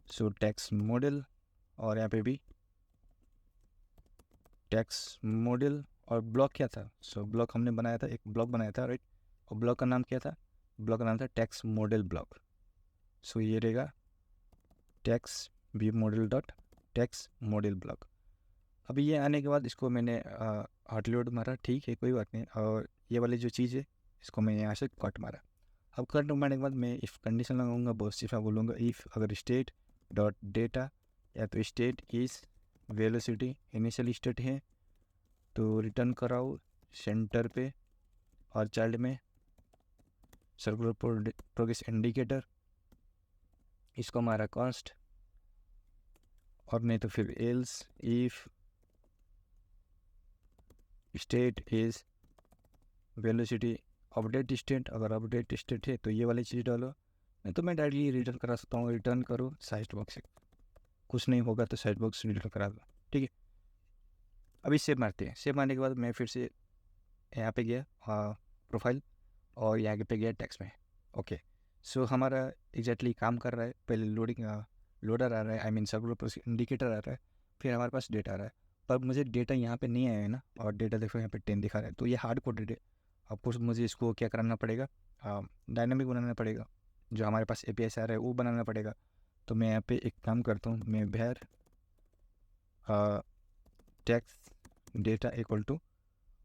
सो टैक्स मॉडल, और यहाँ पे भी टैक्स मॉडल, और ब्लॉक क्या था, सो ब्लॉक हमने बनाया था, एक ब्लॉक बनाया था राइट। और ब्लॉक का नाम क्या था, ब्लॉक का नाम था टैक्स मॉडल ब्लॉक। सो ये रहेगा tax view model dot tax model block. अभी ये आने के बाद इसको मैंने हॉट लोड मारा, ठीक है कोई बात नहीं। और ये वाली जो चीज़ है इसको मैं यहाँ से कट मारा। अब कट मारने के बाद मैं इफ़ कंडीशन लगाऊंगा, बहुत सिफा बोलूँगा इफ़ अगर स्टेट डॉट डेटा, या तो state is velocity initial state है तो रिटर्न कराओ सेंटर पे, और चाइल्ड में सर्कुलर प्रोग्रेस इंडिकेटर, इसको हमारा कॉन्स्ट, और नहीं तो फिर else if state is velocity update state, अगर अपडेट स्टेट है तो ये वाली चीज़ डालो, नहीं तो मैं डायरेक्टली रिटर्न करा सकता हूँ, रिटर्न करो साइड बॉक्स से, कुछ नहीं होगा तो साइड बॉक्स रिटर्न करा दो। ठीक है। अभी सेव मारते हैं, सेव मारने के बाद मैं फिर से यहाँ पे गया प्रोफाइल, और यहाँ पे गया टैक्स में। ओके। सो हमारा एग्जैक्टली काम कर रहा है, पहले लोडर आ रहा है, आई मीन सर्कुलर इंडिकेटर आ रहा है, फिर हमारे पास डेटा आ रहा है। पर मुझे डेटा यहाँ पे नहीं आया है ना, और डेटा देखो यहाँ पे 10 दिखा रहा है, तो ये हार्ड कोडेड है। ऑफकोर्स मुझे इसको क्या कराना पड़ेगा, डायनामिक बनाना पड़ेगा, जो हमारे पास API से आ रहा है वो बनाना पड़ेगा। तो मैं यहाँ पे एक काम करता हूँ, मैं भैर टैक्स डेटा इक्वल टू,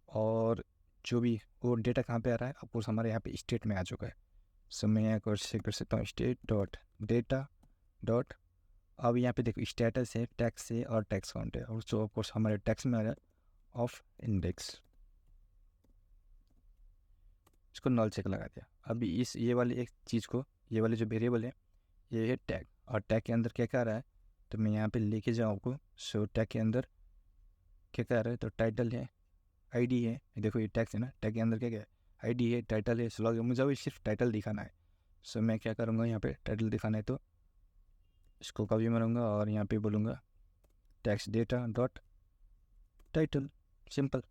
और जो भी वो डेटा कहाँ पे आ रहा है, ऑफकोर्स हमारे यहाँ पे स्टेट में आ चुका है। सो मैं यहाँ कर सकता हूँ स्टेट डॉट डेटा डॉट, अब यहाँ पे देखो स्टेटस है, टैक्स है, और टैक्स काउंट है, और जो ऑफकोर्स हमारे टैक्स में आ रहा है ऑफ इंडेक्स, इसको नल चेक लगा दिया। अभी इस ये वाली एक चीज़ को, ये वाले जो वेरिएबल है ये है टैग, और टैग के अंदर क्या क्या आ रहा है, तो मैं यहाँ पे लेके जाऊँ आपको। सो टैग के अंदर क्या क्या आ रहा है, तो टाइटल है, आईडी है, देखो ये टैक्स है ना, टैग के अंदर क्या क्या है, आईडी है, टाइटल है, स्लॉग है, मुझे अभी सिर्फ टाइटल दिखाना है। सो मैं क्या करूँगा, यहाँ पे टाइटल दिखाना है तो इसको कॉपी मारूंगा और यहाँ पे बोलूँगा tax data dot title, simple,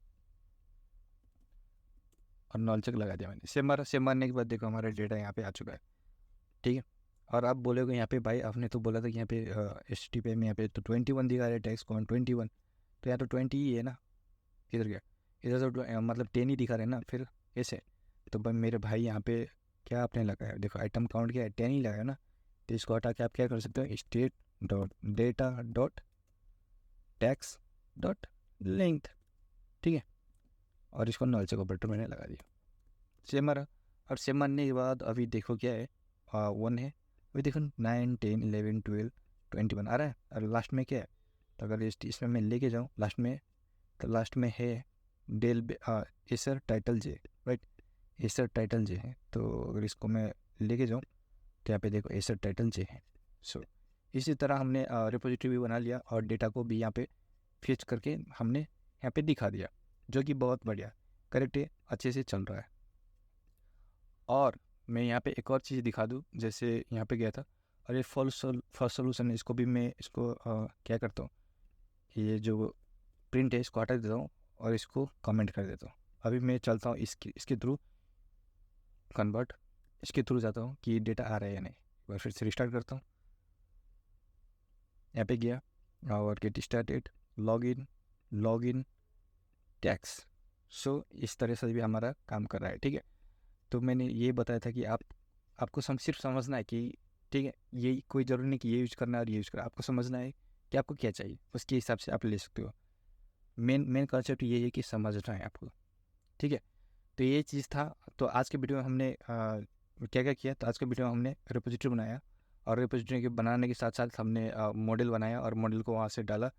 और नॉल चेक लगा दिया मैंने। सेव मारने के बाद देखो हमारा डेटा यहाँ पे आ चुका है, ठीक है। और आप बोलोगे यहाँ पे भाई आपने तो बोला था कि यहाँ पे एस टी पे में यहाँ पे तो 21 दिखा रहा है टैक्स कौन 21, तो यहाँ तो 20 ही है ना, किधर गया, इधर तो मतलब 10 ही दिखा रहे हैं ना, फिर कैसे। तो भाई मेरे भाई यहाँ पे क्या आपने लगाया, देखो आइटम काउंट क्या है 10 ही लगाया ना, तो इसको हटा के आप क्या कर सकते हो, state dot data dot tax dot length, ठीक है। और इसको नल से ऑपरेटर मैंने लगा दिया, सेम मारा। और सेम मारने के बाद अभी देखो क्या है, 1 है, अभी देखो 9 10 11 12 21 आ रहा है, और लास्ट में क्या है, तो अगर इसमें मैं लेके जाऊँ लास्ट में, तो लास्ट में है एसर टाइटल जे, राइट, एसर टाइटल जे है। तो अगर इसको मैं लेके जाऊँ तो यहाँ पे देखो एसर टाइटल जे है। सो इसी तरह हमने रिपोजिटरी भी बना लिया और डेटा को भी यहाँ पे फेच करके हमने यहाँ पे दिखा दिया, जो कि बहुत बढ़िया, करेक्ट है, अच्छे से चल रहा है। और मैं यहाँ पे एक और चीज़ दिखा दूँ, जैसे यहाँ पे गया था, और ये फर्स्ट सोल्यूशन है, इसको भी मैं इसको क्या करता हूँ, ये जो प्रिंट है इसको हटा देता हूँ और इसको कमेंट कर देता हूँ। अभी मैं चलता हूँ इसके थ्रू कन्वर्ट, इसके थ्रू जाता हूँ कि डेटा आ रहा है या नहीं। एक बार फिर से रिस्टार्ट करता हूँ, यहाँ पे गया और get started, log in tax. So इस तरह से भी हमारा काम कर रहा है, ठीक है। तो मैंने ये बताया था कि आपको सिर्फ समझना है कि, ठीक है, ये कोई ज़रूरी नहीं कि ये यूज़ करना है और ये यूज़ करना, आपको समझना है कि आपको क्या चाहिए, उसके हिसाब से आप ले सकते हो। मेन कॉन्सेप्ट ये है कि समझना है आपको, ठीक है। तो ये चीज़ था। तो आज के वीडियो में हमने क्या क्या किया, तो आज के वीडियो में हमने रिपोजिटरी बनाया, और रिपोजिटरी के बनाने के साथ साथ हमने मॉडल बनाया और मॉडल को वहाँ से डाला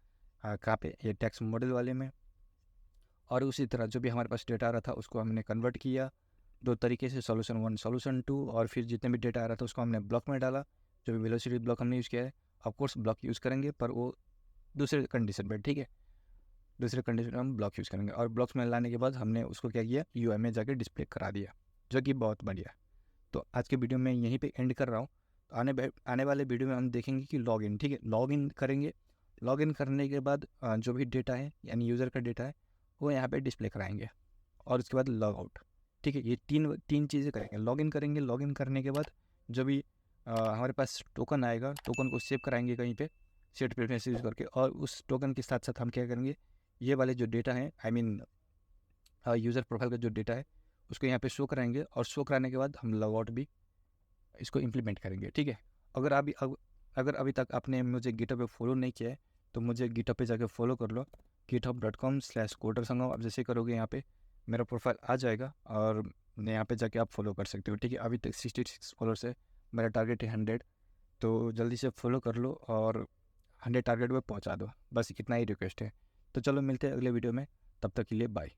कहाँ पे, ये टैक्स मॉडल वाले में। और उसी तरह जो भी हमारे पास डेटा आ रहा था उसको हमने कन्वर्ट किया 2 तरीके से, सोल्यूशन 1 सोल्यूशन 2, और फिर जितने भी डेटा आ रहा था उसको हमने ब्लॉक में डाला, जो भी वेलोसिटी ब्लॉक हमने यूज़ किया है। ऑफकोर्स ब्लॉक यूज़ करेंगे पर वो दूसरे कंडीशन पर, ठीक है, दूसरे कंडीशन में हम ब्लॉक यूज़ करेंगे। और ब्लॉक्स में लाने के बाद हमने उसको क्या किया, यूआई में जाकर डिस्प्ले करा दिया, जो कि बहुत बढ़िया। तो आज के वीडियो में यहीं पे एंड कर रहा हूँ। तो आने वाले वीडियो में हम देखेंगे कि लॉगिन, ठीक है, लॉगिन करेंगे। लॉगिन करने के बाद जो भी डेटा है यानी यूज़र का डेटा है वो यहाँ पे डिस्प्ले कराएंगे, और उसके बाद लॉग आउट, ठीक है। ये तीन चीज़ें करेंगे, लॉगिन करेंगे, लॉगिन करने के बाद जो भी हमारे पास टोकन आएगा, टोकन को सेव कराएंगे कहीं पे सेट प्रेफरेंस यूज़ करके, और उस टोकन के साथ साथ हम क्या करेंगे, ये वाले जो डेटा है, आई मीन यूज़र प्रोफाइल का जो डेटा है उसको यहाँ पे शो कराएंगे, और शो कराने के बाद हम लॉग आउट भी इसको इम्प्लीमेंट करेंगे, ठीक है। अगर अभी तक आपने मुझे गिटहब पे फॉलो नहीं किया है तो मुझे गिटहब पे जाके फॉलो कर लो, github.com/codersangam। आप जैसे करोगे यहाँ पे मेरा प्रोफाइल आ जाएगा, और यहाँ पे जाके आप फॉलो कर सकते हो, ठीक है। अभी तक 66 फॉलोअर्स है, मेरा टारगेट है 100, तो जल्दी से फॉलो कर लो और 100 टारगेट पे पहुँचा दो, बस इतना ही रिक्वेस्ट है। तो चलो मिलते हैं अगले वीडियो में, तब तक के लिए बाय।